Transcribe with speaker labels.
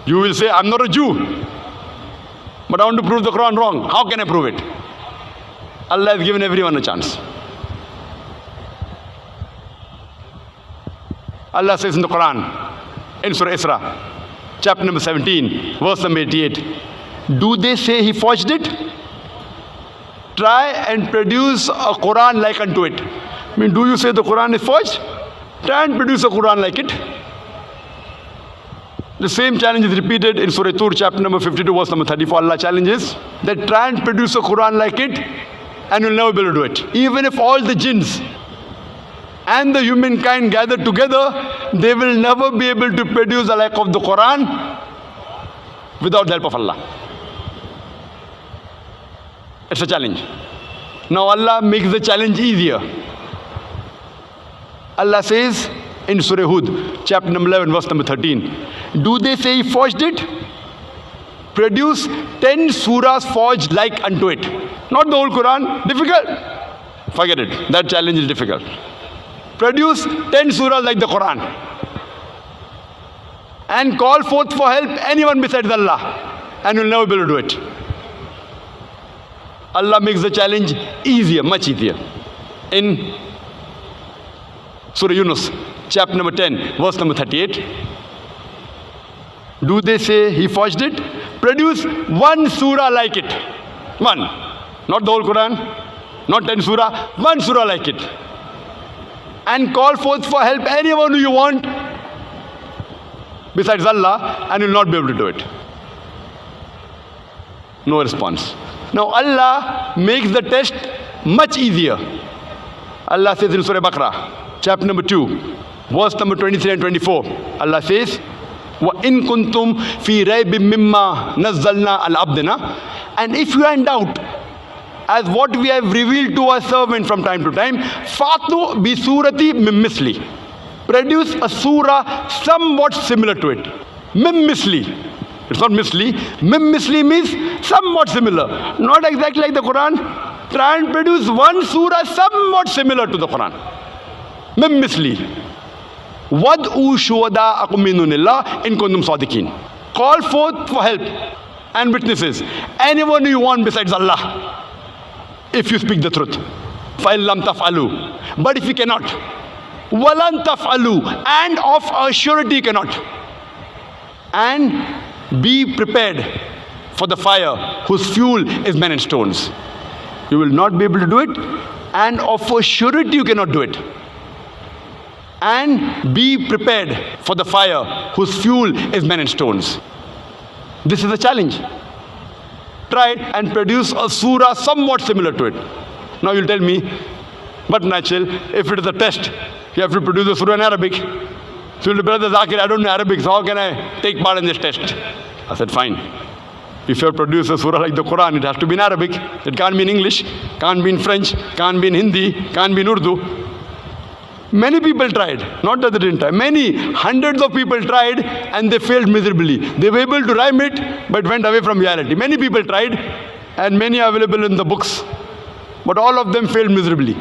Speaker 1: You will say, I'm not a Jew, but I want to prove the Quran wrong. How can I prove it? Allah has given everyone a chance. Allah says in the Quran, in Surah Isra, chapter number 17, verse number 88, do they say he forged it? Try and produce a Quran like unto it. I mean, do you say the Quran is forged? Try and produce a Quran like it. The same challenge is repeated in Surah Tur, chapter number 52, verse number 34. Allah challenges that try and produce a Quran like it, and you'll never be able to do it. Even if all the jinns and the humankind gather together, they will never be able to produce a like of the Quran without the help of Allah. It's a challenge. Now Allah makes the challenge easier. Allah says in Surah Hud, chapter number 11, verse number 13, do they say he forged it? Produce 10 surahs forged like unto it. Not the whole Quran. Difficult? Forget it. That challenge is difficult. Produce 10 surahs like the Quran. And call forth for help anyone besides Allah. And you'll never be able to do it. Allah makes the challenge easier, much easier. In Surah Yunus, chapter number 10, verse number 38. Do they say he forged it? Produce one surah like it. One. Not the whole Quran. Not 10 surah. One surah like it. And call forth for help anyone who you want besides Allah, and you'll not be able to do it. No response. Now Allah makes the test much easier. Allah says in Surah Baqarah, chapter number 2, verse number 23 and 24. Allah says, وَإِن كُنْتُمْ فِي رَيْبٍ مِّمَّا نَزَّلْنَا عَلَى عَبْدِنَا. And if you are in doubt as what we have revealed to our servant from time to time, فَأْتُوا بِسُورَةٍ مِّن مِّثْلِهِ. Produce a surah somewhat similar to it. Mim misli. It's not misli. Mim misli means somewhat similar. Not exactly like the Quran. Try and produce one surah somewhat similar to the Quran. Mim misli. Wad'u shuhada'akum min dunillah in kuntum sadiqin. Call forth for help and witnesses. Anyone you want besides Allah, if you speak the truth. فَإِن لَمْ تَفْعَلُوا. But if you cannot, وَلَن تَفْعَلُوا. And of a surety you cannot. And be prepared for the fire whose fuel is men and stones. You will not be able to do it, and of a surety you cannot do it. And be prepared for the fire whose fuel is men and stones. This is a challenge. Try and produce a surah somewhat similar to it. Now you'll tell me, but natural, if it is a test, you have to produce a surah in Arabic. So you'll say, Brother Zakir, I don't know Arabic, so how can I take part in this test? I said, fine. If you have produced a surah like the Quran, it has to be in Arabic. It can't be in English, can't be in French, can't be in Hindi, can't be in Urdu. Many people tried, not that they didn't try. Many, hundreds of people tried and they failed miserably. They were able to rhyme it, but went away from reality. Many people tried, and many are available in the books. But all of them failed miserably.